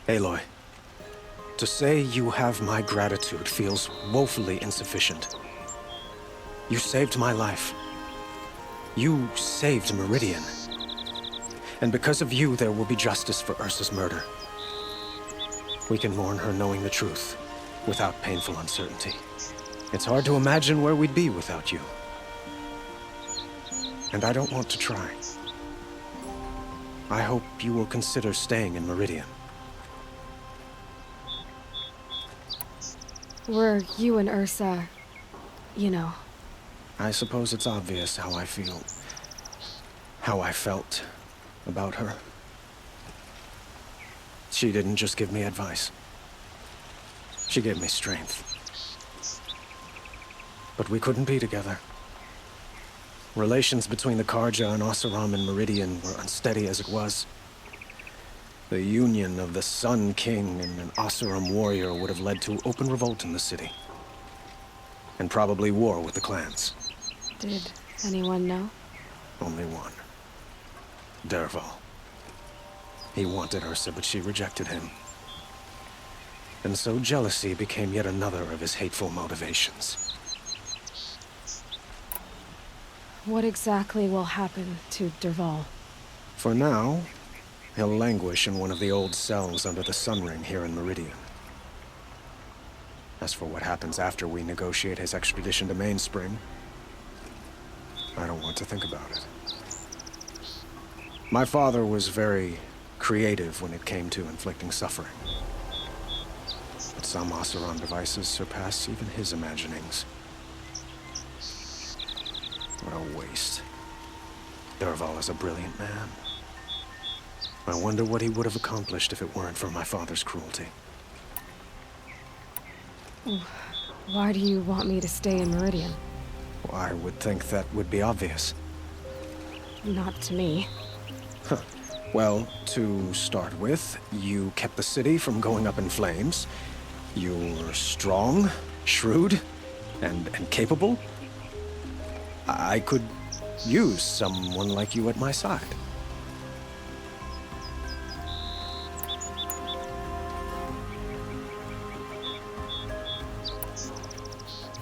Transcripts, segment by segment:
Aloy, to say you have my gratitude feels woefully insufficient. You saved my life. You saved Meridian. And because of you, there will be justice for Ursa's murder. We can mourn her knowing the truth, without painful uncertainty. It's hard to imagine where we'd be without you. And I don't want to try. I hope you will consider staying in Meridian. Were you and Ursa, you know? I suppose it's obvious how I feel. How I felt about her. She didn't just give me advice. She gave me strength. But we couldn't be together. Relations between the Carja and Oseram and Meridian were unsteady as it was. The union of the Sun King and an Oseram warrior would have led to open revolt in the city. And probably war with the clans. Did anyone know? Only one. Dervahl. He wanted Ursa, but she rejected him. And so jealousy became yet another of his hateful motivations. What exactly will happen to Dervahl? For now, he'll languish in one of the old cells under the Sun Ring here in Meridian. As for what happens after we negotiate his extradition to Mainspring, I don't want to think about it. My father was very creative when it came to inflicting suffering. But some Oseram devices surpass even his imaginings. What a waste. Dervahl is a brilliant man. I wonder what he would have accomplished if it weren't for my father's cruelty. Why do you want me to stay in Meridian? Well, I would think that would be obvious. Not to me. Huh. Well, to start with, you kept the city from going up in flames. You're strong, shrewd, and capable. I could use someone like you at my side.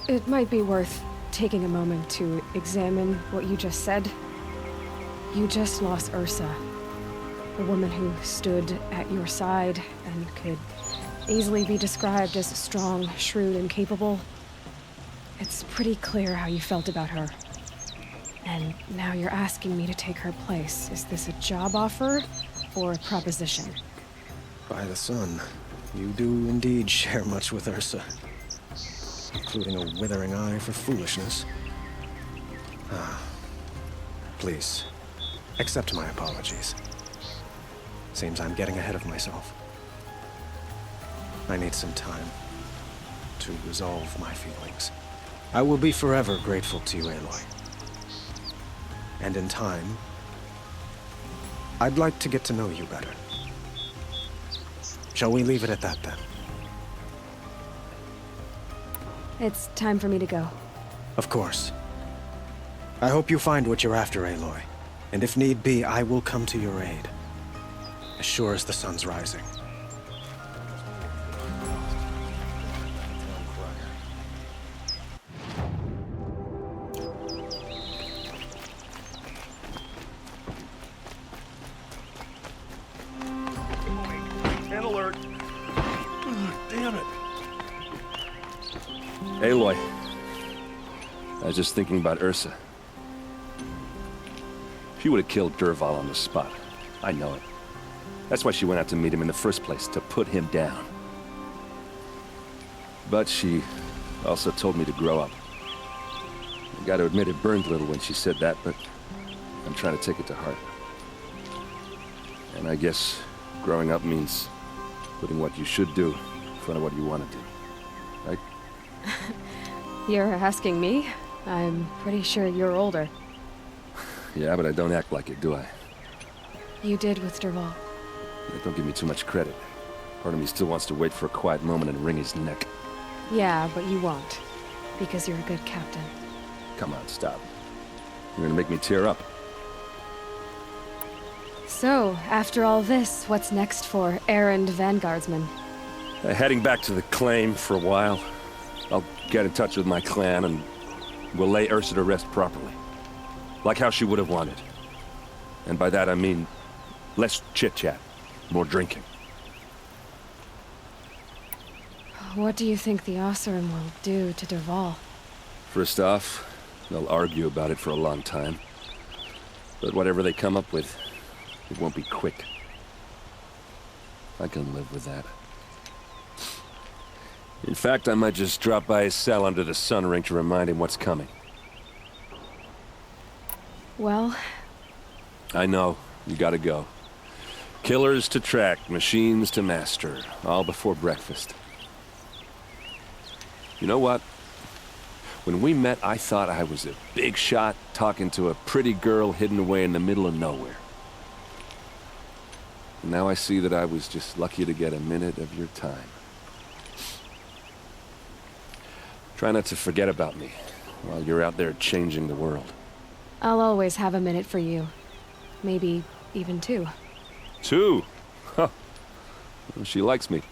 It might be worth taking a moment to examine what you just said. You just lost Ursa, a woman who stood at your side and could easily be described as strong, shrewd, and capable. It's pretty clear how you felt about her. And now you're asking me to take her place. Is this a job offer or a proposition? By the sun, you do indeed share much with Ursa. Including a withering eye for foolishness. Please, accept my apologies. Seems I'm getting ahead of myself. I need some time to resolve my feelings. I will be forever grateful to you, Aloy. And in time, I'd like to get to know you better. Shall we leave it at that, then? It's time for me to go. Of course. I hope you find what you're after, Aloy. And if need be, I will come to your aid. As sure as the sun's rising. An alert. Damn it. Aloy. I was just thinking about Ursa. She would have killed Dervahl on the spot. I know it. That's why she went out to meet him in the first place, to put him down. But she also told me to grow up. I gotta admit it burned a little when she said that, but I'm trying to take it to heart. And I guess growing up means putting what you should do in front of what you want to do. Right? You're asking me? I'm pretty sure you're older. Yeah, but I don't act like it, do I? You did with Dervahl. Don't give me too much credit. Part of me still wants to wait for a quiet moment and wring his neck. Yeah, but you won't. Because you're a good captain. Come on, stop. You're gonna make me tear up. So, after all this, what's next for errand vanguardsman? Heading back to the claim for a while. I'll get in touch with my clan and we'll lay Ursa to rest properly. Like how she would have wanted. And by that I mean less chit-chat, more drinking. What do you think the Oseram will do to Dervahl? First off, they'll argue about it for a long time. But whatever they come up with, it won't be quick. I can live with that. In fact, I might just drop by his cell under the sun ring to remind him what's coming. Well, I know. You gotta go. Killers to track, machines to master. All before breakfast. You know what? When we met, I thought I was a big shot talking to a pretty girl hidden away in the middle of nowhere. And now I see that I was just lucky to get a minute of your time. Try not to forget about me while you're out there changing the world. I'll always have a minute for you. Maybe even two. 2? Huh. Well, she likes me.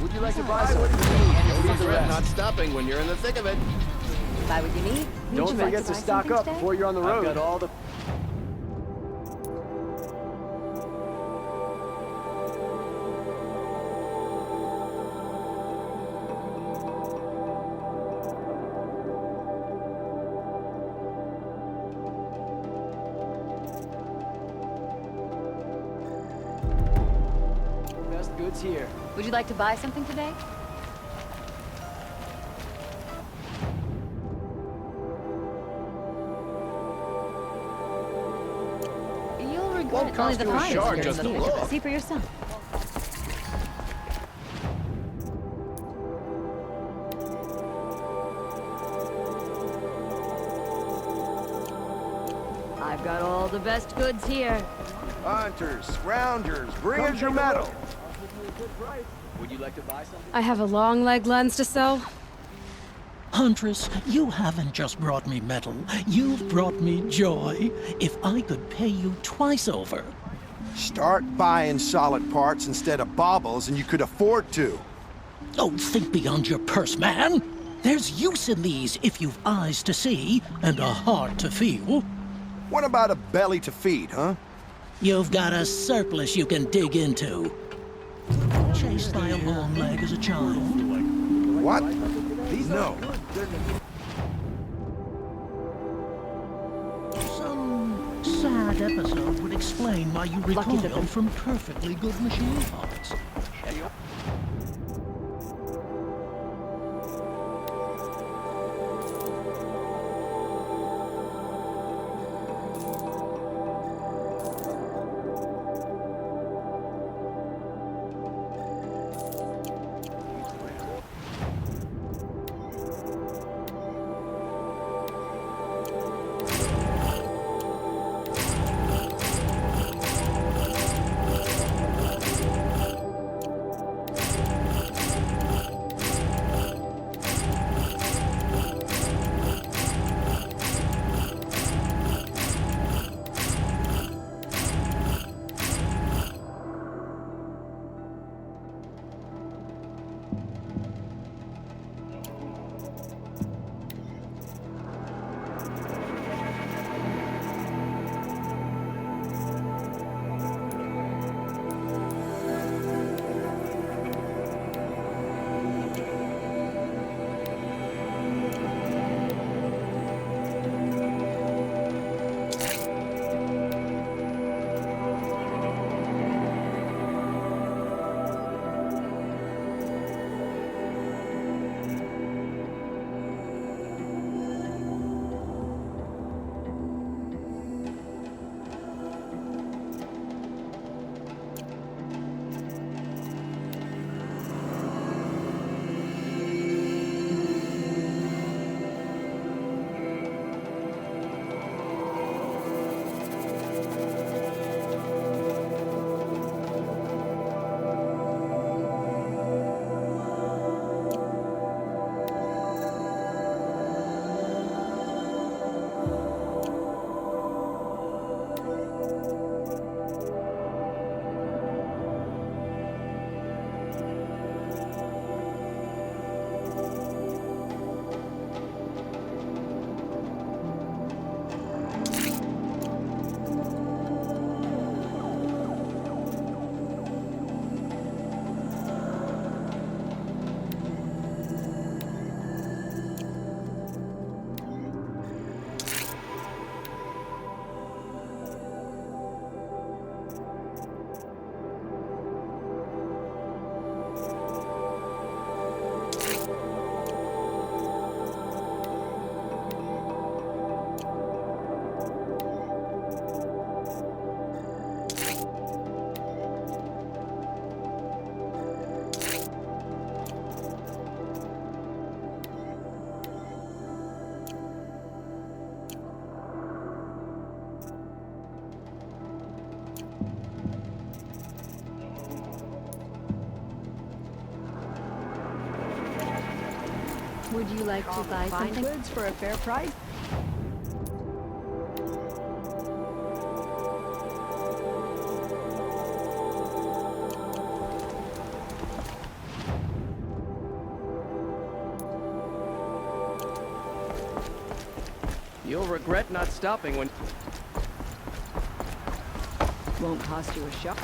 Would you like to buy something? Don't regret not stopping when you're in the thick of it. Buy what you need. Don't forget to stock up before you're on the road. I've got all the... best goods here. Would you like to buy something today? You'll regret Won't only cost the you a finest shard, here in just the a village. look. See for yourself. I've got all the best goods here. Hunters, rounders, bring us your metal. Would you like to buy something? I have a long leg lens to sell. Huntress, you haven't just brought me metal, you've brought me joy. If I could pay you twice over. Start buying solid parts instead of baubles, and you could afford to. Oh, think beyond your purse, man. There's use in these if you've eyes to see and a heart to feel. What about a belly to feed, huh? You've got a surplus you can dig into. Chased by a long leg as a child. What? No. Some sad episode would explain why you recoil from perfectly good machine parts. Would you like to buy Fine something? goods for a fair price? You'll regret not stopping when... Won't cost you a shot.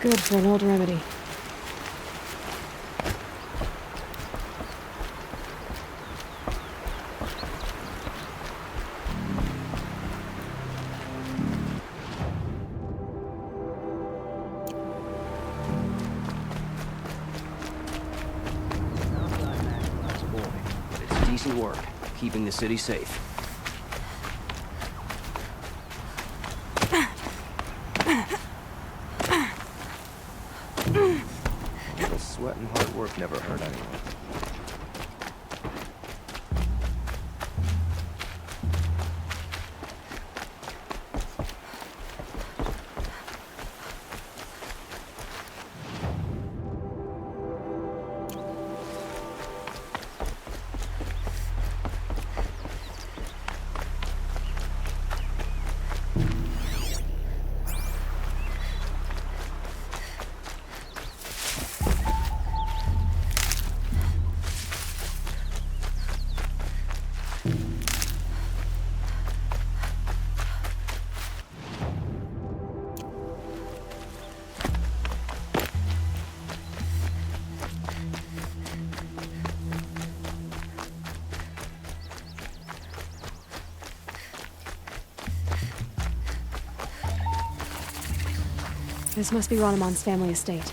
Good for an old remedy. But it's decent work, keeping the city safe. Little sweat and hard work never hurt anyone. This must be Ronamon's family estate.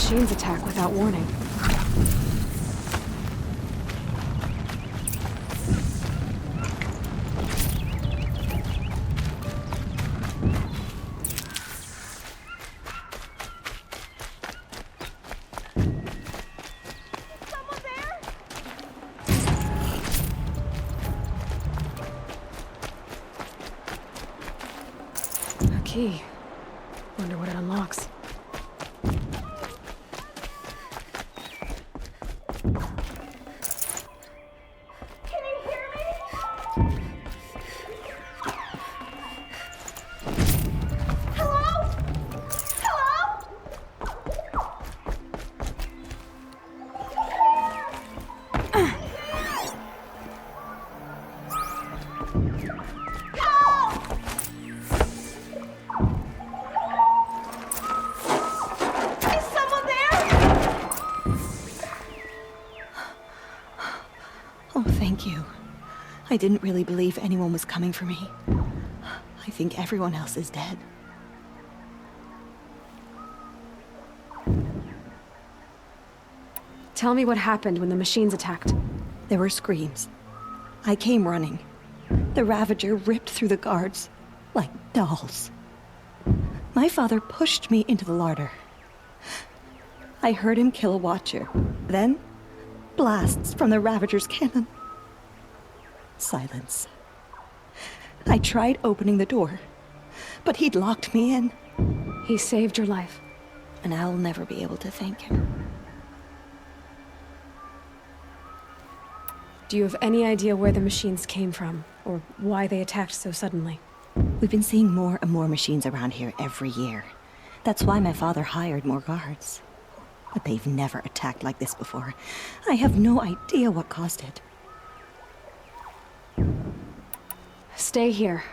machines attack without warning. A key. Wonder what it unlocks. Oh, thank you. I didn't really believe anyone was coming for me. I think everyone else is dead. Tell me what happened when the machines attacked. There were screams. I came running. The Ravager ripped through the guards like dolls. My father pushed me into the larder. I heard him kill a watcher. Then, blasts from the Ravager's cannon. Silence. I tried opening the door, but he'd locked me in. He saved your life. And I'll never be able to thank him. Do you have any idea where the machines came from, or why they attacked so suddenly? We've been seeing more and more machines around here every year. That's why my father hired more guards. But they've never attacked like this before. I have no idea what caused it. Stay here.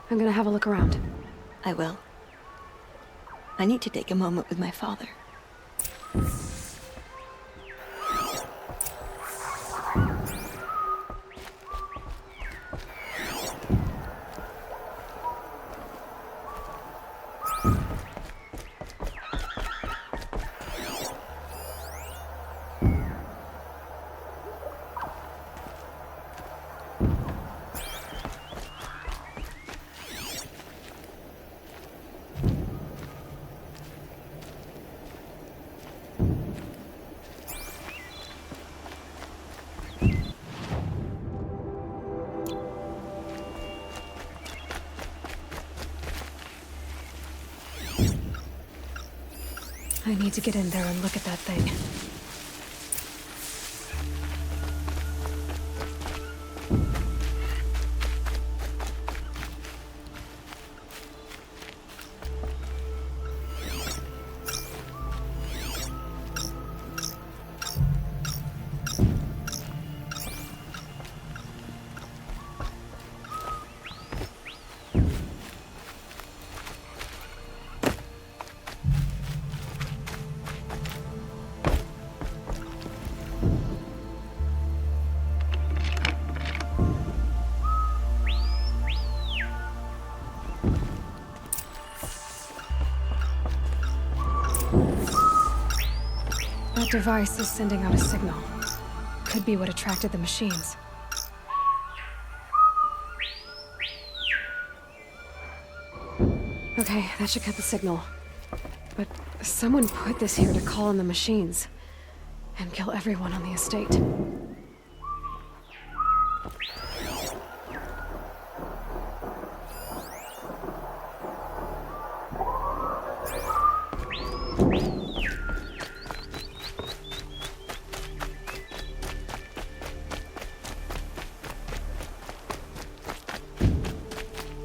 I'm gonna have a look around. I will. I need to take a moment with my father. I need to get in there and look at that thing. That device is sending out a signal. Could be what attracted the machines. Okay, that should cut the signal. But someone put this here to call in the machines and kill everyone on the estate.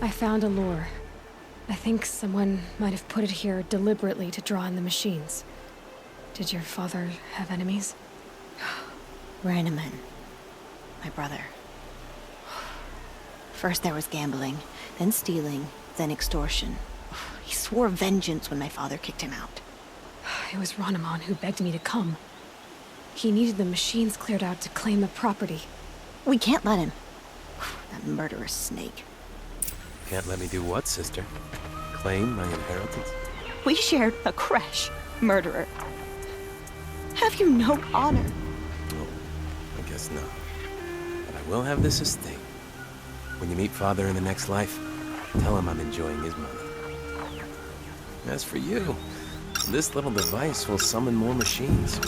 I found a lure. I think someone might have put it here deliberately to draw in the machines. Did your father have enemies? Rainaman. My brother. First there was gambling, then stealing, then extortion. He swore vengeance when my father kicked him out. It was Rainaman who begged me to come. He needed the machines cleared out to claim the property. We can't let him. That murderous snake. Can't let me do what, sister? Claim my inheritance? We shared a creche, murderer. have you no honor? Oh, I guess not. But I will have this estate. When you meet Father in the next life, tell him I'm enjoying his money. As for you, this little device will summon more machines.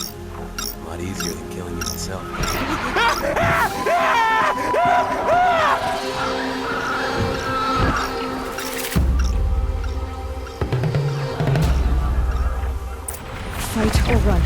A lot easier than killing you myself. Fight or run.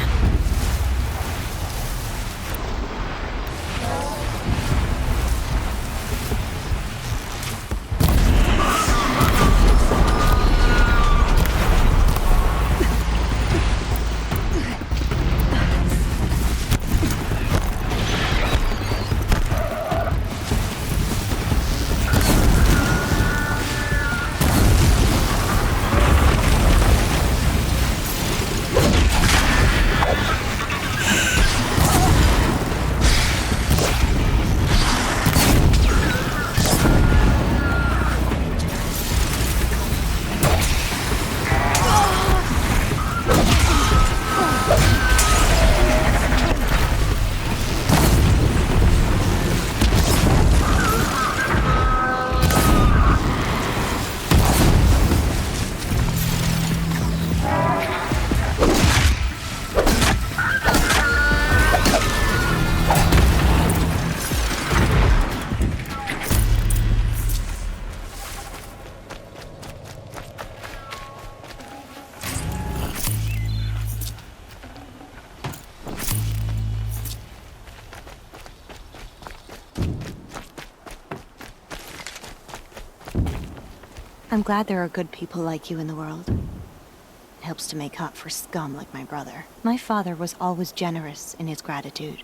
I'm glad there are good people like you in the world. It helps to make up for scum like my brother. My father was always generous in his gratitude.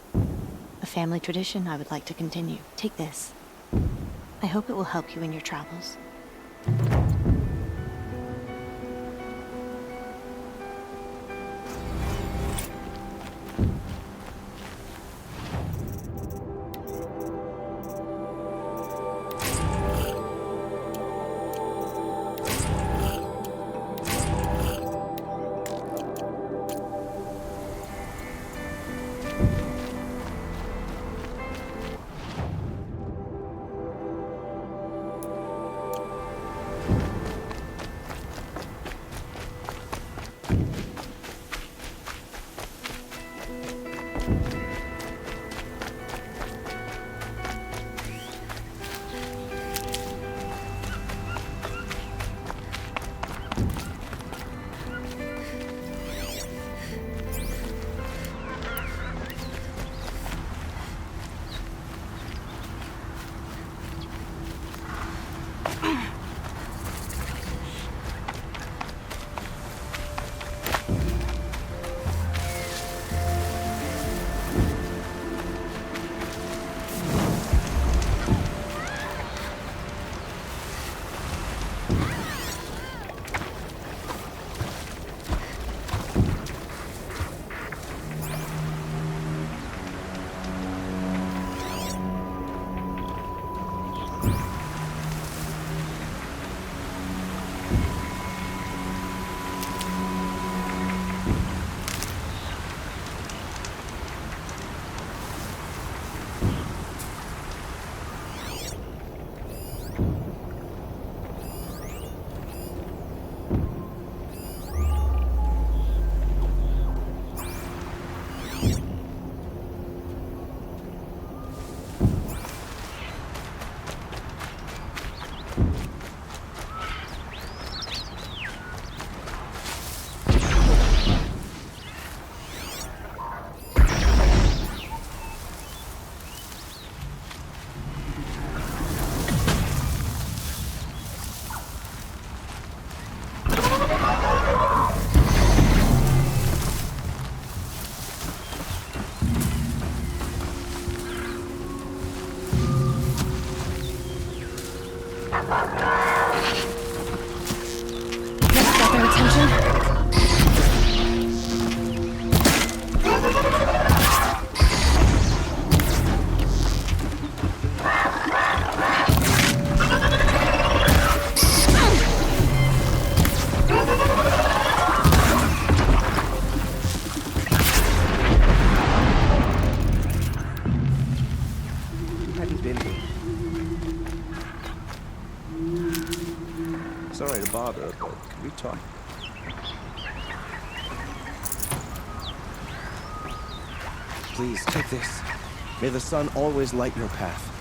A family tradition I would like to continue. Take this. I hope it will help you in your travels. Sorry to bother, but can we talk? Please, take this. May the sun always light your path.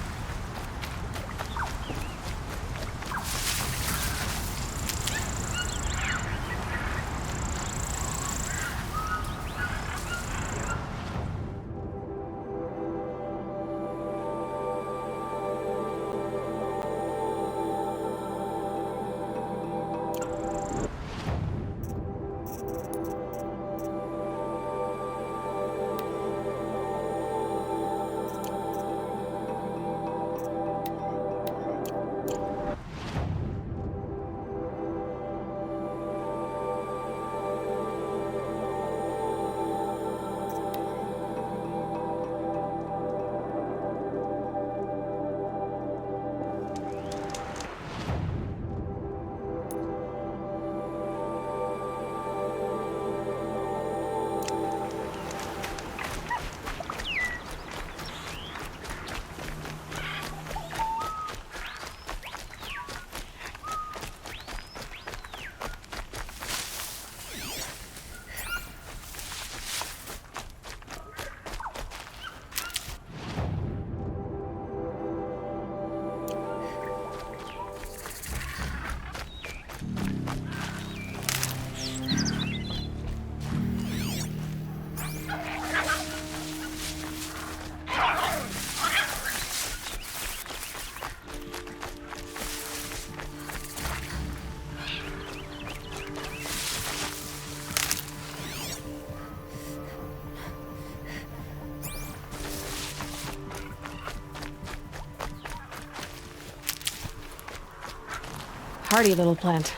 Hardy little plant.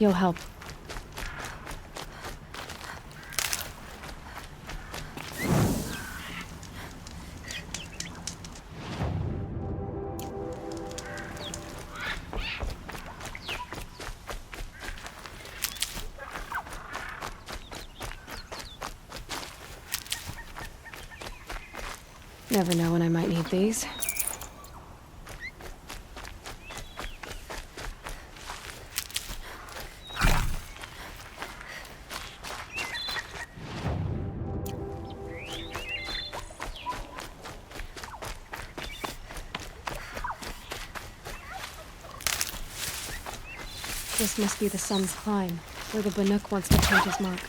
You'll help. Never know when I might need these. This must be the sun's climb, where the Banuk wants to change his mark.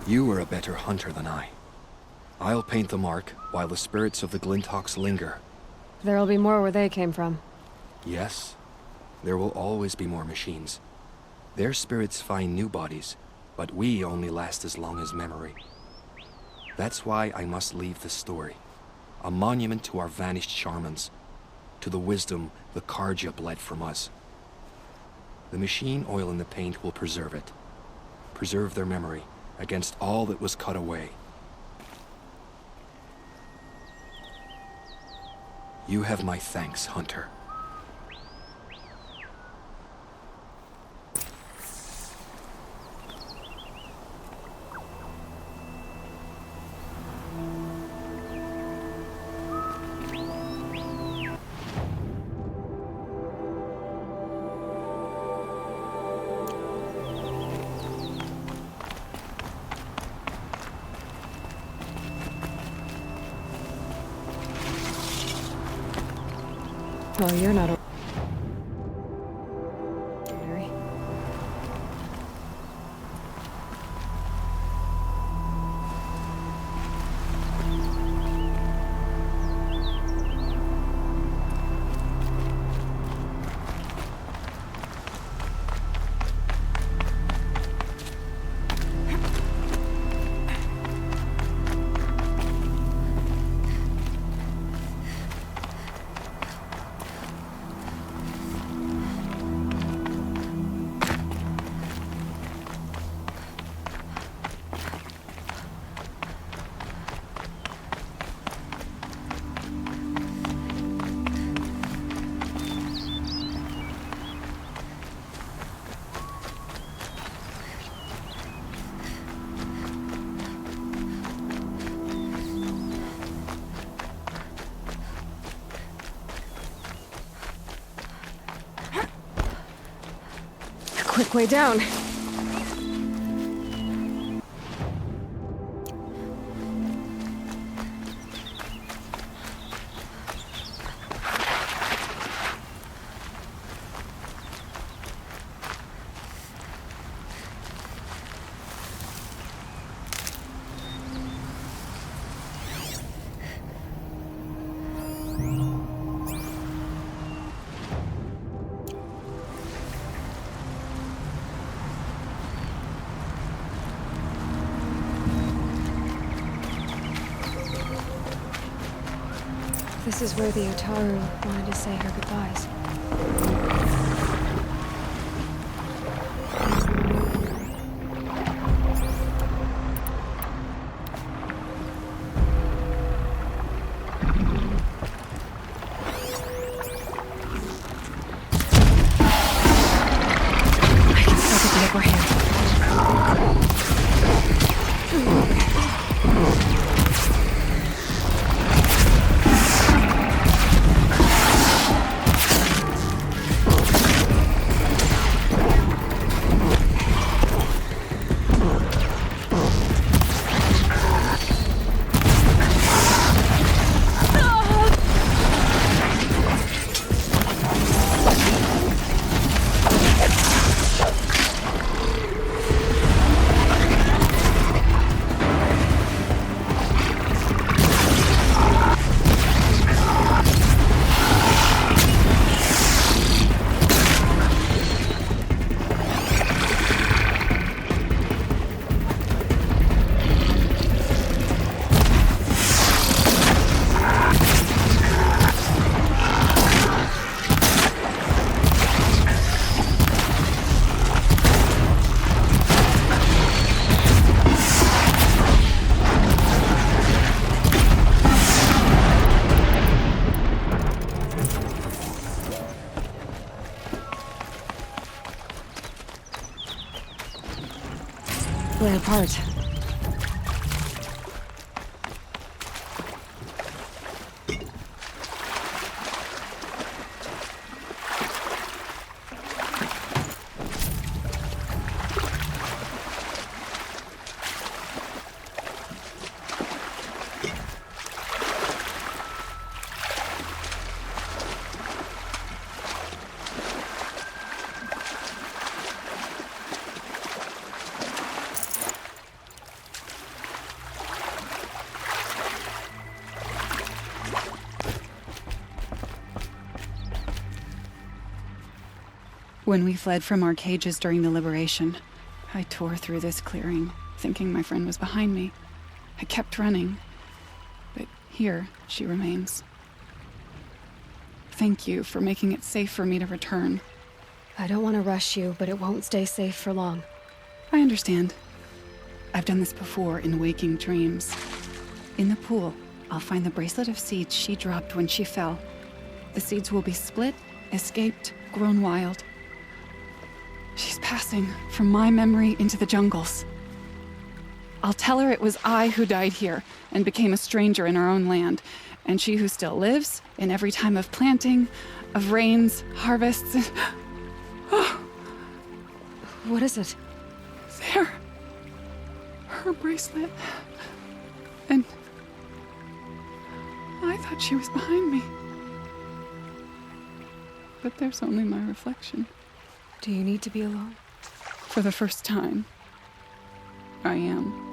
You were a better hunter than I. I'll paint the mark while the spirits of the Glinthawks linger. There'll be more where they came from. Yes, there will always be more machines. Their spirits find new bodies, but we only last as long as memory. That's why I must leave the story. A monument to our vanished shamans, to the wisdom the Carja bled from us. The machine oil in the paint will preserve it. Preserve their memory against all that was cut away. You have my thanks, Hunter. Well, you're not a... Quick way down. This is where the Utaru wanted to say her goodbyes. I can still get the upper hand. Split apart. When we fled from our cages during the liberation, I tore through this clearing, thinking my friend was behind me. I kept running, but here she remains. Thank you for making it safe for me to return. I don't want to rush you, but it won't stay safe for long. I understand. I've done this before in waking dreams. In the pool, I'll find the bracelet of seeds she dropped when she fell. The seeds will be split, escaped, grown wild. She's passing from my memory into the jungles. I'll tell her it was I who died here and became a stranger in our own land, and she who still lives in every time of planting, of rains, harvests, and... Oh. What is it? There. Her bracelet. And... I thought she was behind me. But there's only my reflection. Do you need to be alone? For the first time, I am.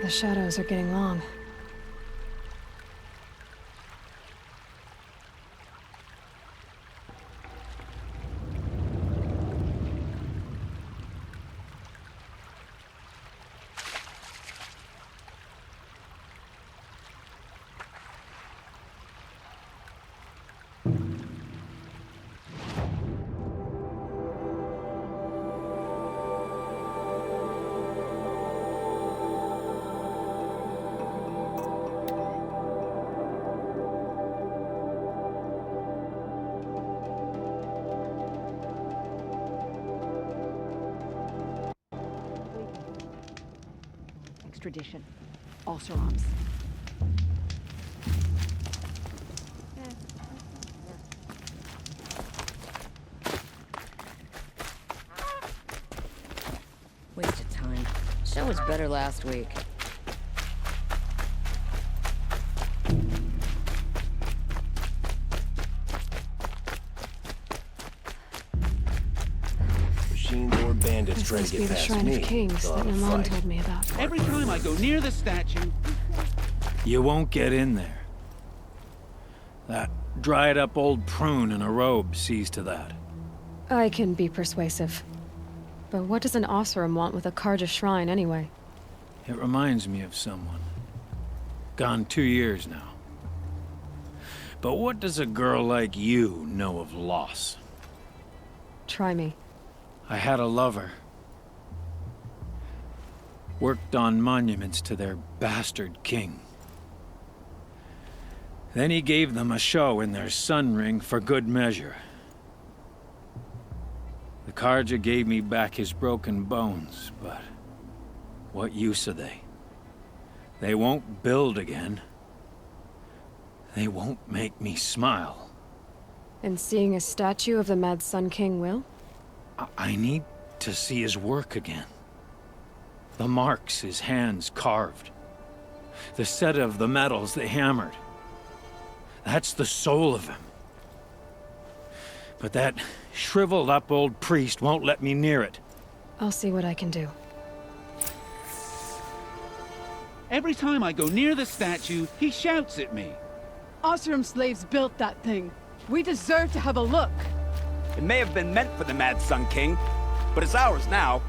The shadows are getting long. Extradition. Oseroms. Waste of time. Show was better last week. Machines or bandits This trying must to be get the past Shrine me. of Kings They'll that have a Naman fight. told me about. Every time I go near the statue... You won't get in there. That dried-up old prune in a robe sees to that. I can be persuasive. But what does an Oseram want with a Carja shrine anyway? It reminds me of someone. Gone 2 years now. But what does a girl like you know of loss? Try me. I had a lover. Worked on monuments to their bastard king. Then he gave them a show in their sun ring for good measure. The Carja gave me back his broken bones, but what use are they? They won't build again. They won't make me smile. And seeing a statue of the Mad Sun King will? I need to see his work again. The marks his hands carved. The set of the metals they hammered. That's the soul of him. But that shriveled-up old priest won't let me near it. I'll see what I can do. Every time I go near the statue, he shouts at me. Oseram slaves built that thing. We deserve to have a look. It may have been meant for the Mad Sun King, but it's ours now.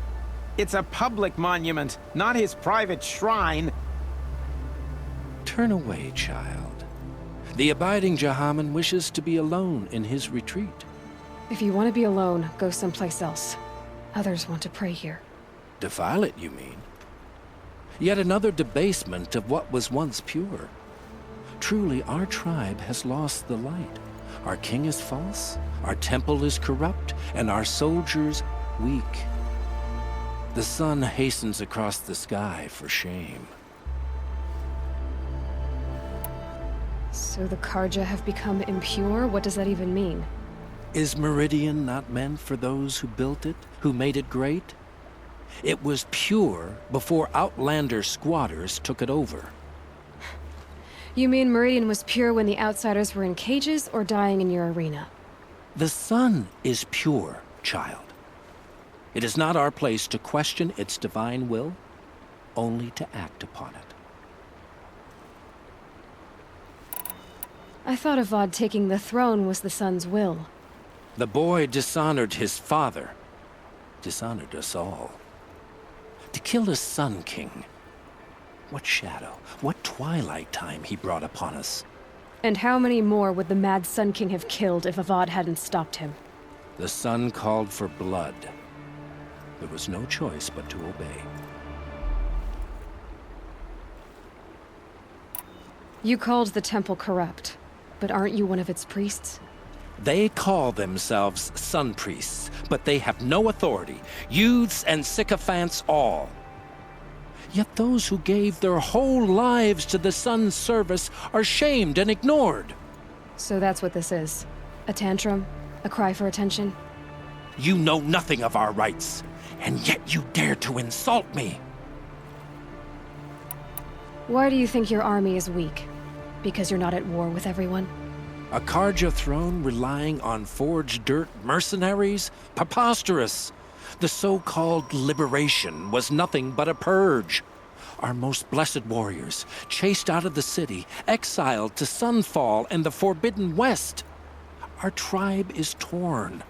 It's a public monument, not his private shrine. Turn away, child. The abiding Jahaman wishes to be alone in his retreat. If you want to be alone, go someplace else. Others want to pray here. Defile it, you mean? Yet another debasement of what was once pure. Truly, our tribe has lost the light. Our king is false, our temple is corrupt, and our soldiers weak. The sun hastens across the sky for shame. So the Carja have become impure? What does that even mean? Is Meridian not meant for those who built it, who made it great? It was pure before Outlander squatters took it over. You mean Meridian was pure when the outsiders were in cages or dying in your arena? The sun is pure, child. It is not our place to question its divine will, only to act upon it. I thought Avad taking the throne was the sun's will. The boy dishonored his father, dishonored us all. To kill a Sun King. What shadow, what twilight time he brought upon us. And how many more would the mad Sun King have killed if Avad hadn't stopped him? The sun called for blood. There was no choice but to obey. You called the temple corrupt, but aren't you one of its priests? They call themselves sun priests, but they have no authority. Youths and sycophants all. Yet those who gave their whole lives to the sun's service are shamed and ignored. So that's what this is. A tantrum? A cry for attention? You know nothing of our rights, and yet you dare to insult me. Why do you think your army is weak? Because you're not at war with everyone? A Carja throne relying on forged dirt mercenaries? Preposterous! The so-called liberation was nothing but a purge. Our most blessed warriors, chased out of the city, exiled to Sunfall and the Forbidden West. Our tribe is torn.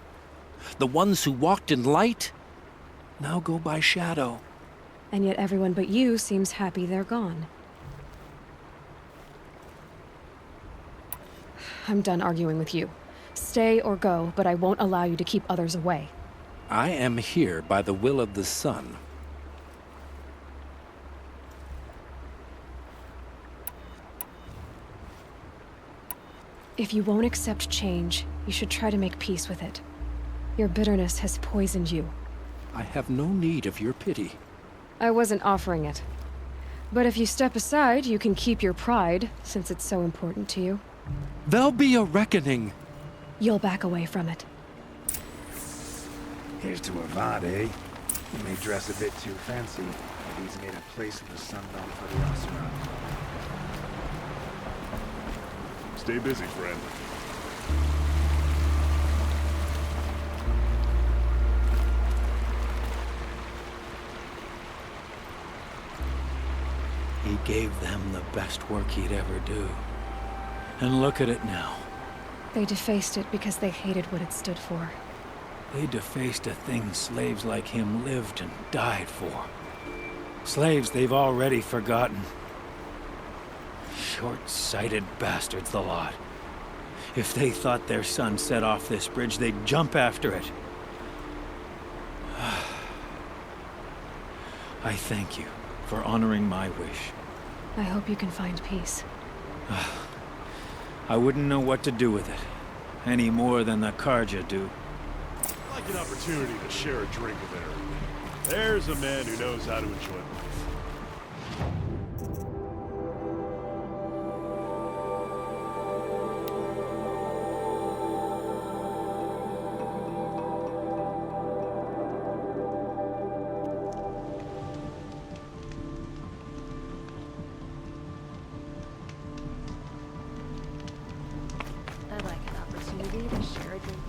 The ones who walked in light now go by shadow. And yet everyone but you seems happy they're gone. I'm done arguing with you. Stay or go, but I won't allow you to keep others away. I am here by the will of the sun. If you won't accept change, you should try to make peace with it. Your bitterness has poisoned you. I have no need of your pity. I wasn't offering it. But if you step aside, you can keep your pride, since it's so important to you. There'll be a reckoning. You'll back away from it. Here's to Avad, eh? He may dress a bit too fancy, but he's made a place in the Sunbelt for the Osra. Stay busy, friend. He gave them the best work he'd ever do. And look at it now. They defaced it because they hated what it stood for. They defaced a thing slaves like him lived and died for. Slaves they've already forgotten. Short-sighted bastards, the lot. If they thought their son set off this bridge, they'd jump after it. I thank you for honoring my wish. I hope you can find peace. I wouldn't know what to do with it, any more than the Carja do. I'd like an opportunity to share a drink with Aaron. There's a man who knows how to enjoy life. I'd like an opportunity to share a drink.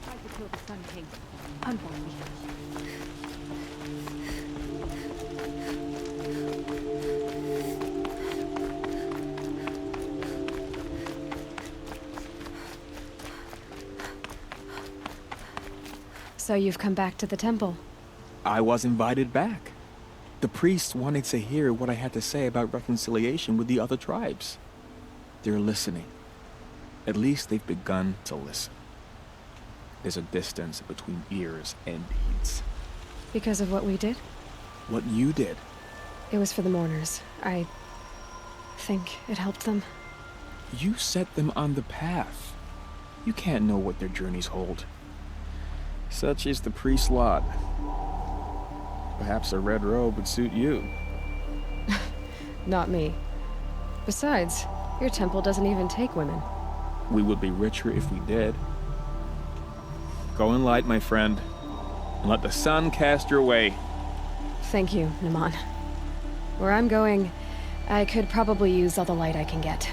Tried to kill the Sun King. Unbelievable. So you've come back to the temple. I was invited back. The priests wanted to hear what I had to say about reconciliation with the other tribes. They're listening. At least they've begun to listen. There's a distance between ears and deeds. Because of what we did? What you did. It was for the mourners. I think it helped them. You set them on the path. You can't know what their journeys hold. Such is the priest's lot. Perhaps a red robe would suit you. Not me. Besides, your temple doesn't even take women. We would be richer if we did. Go in light, my friend, and let the sun cast your way. Thank you, Naman. Where I'm going, I could probably use all the light I can get.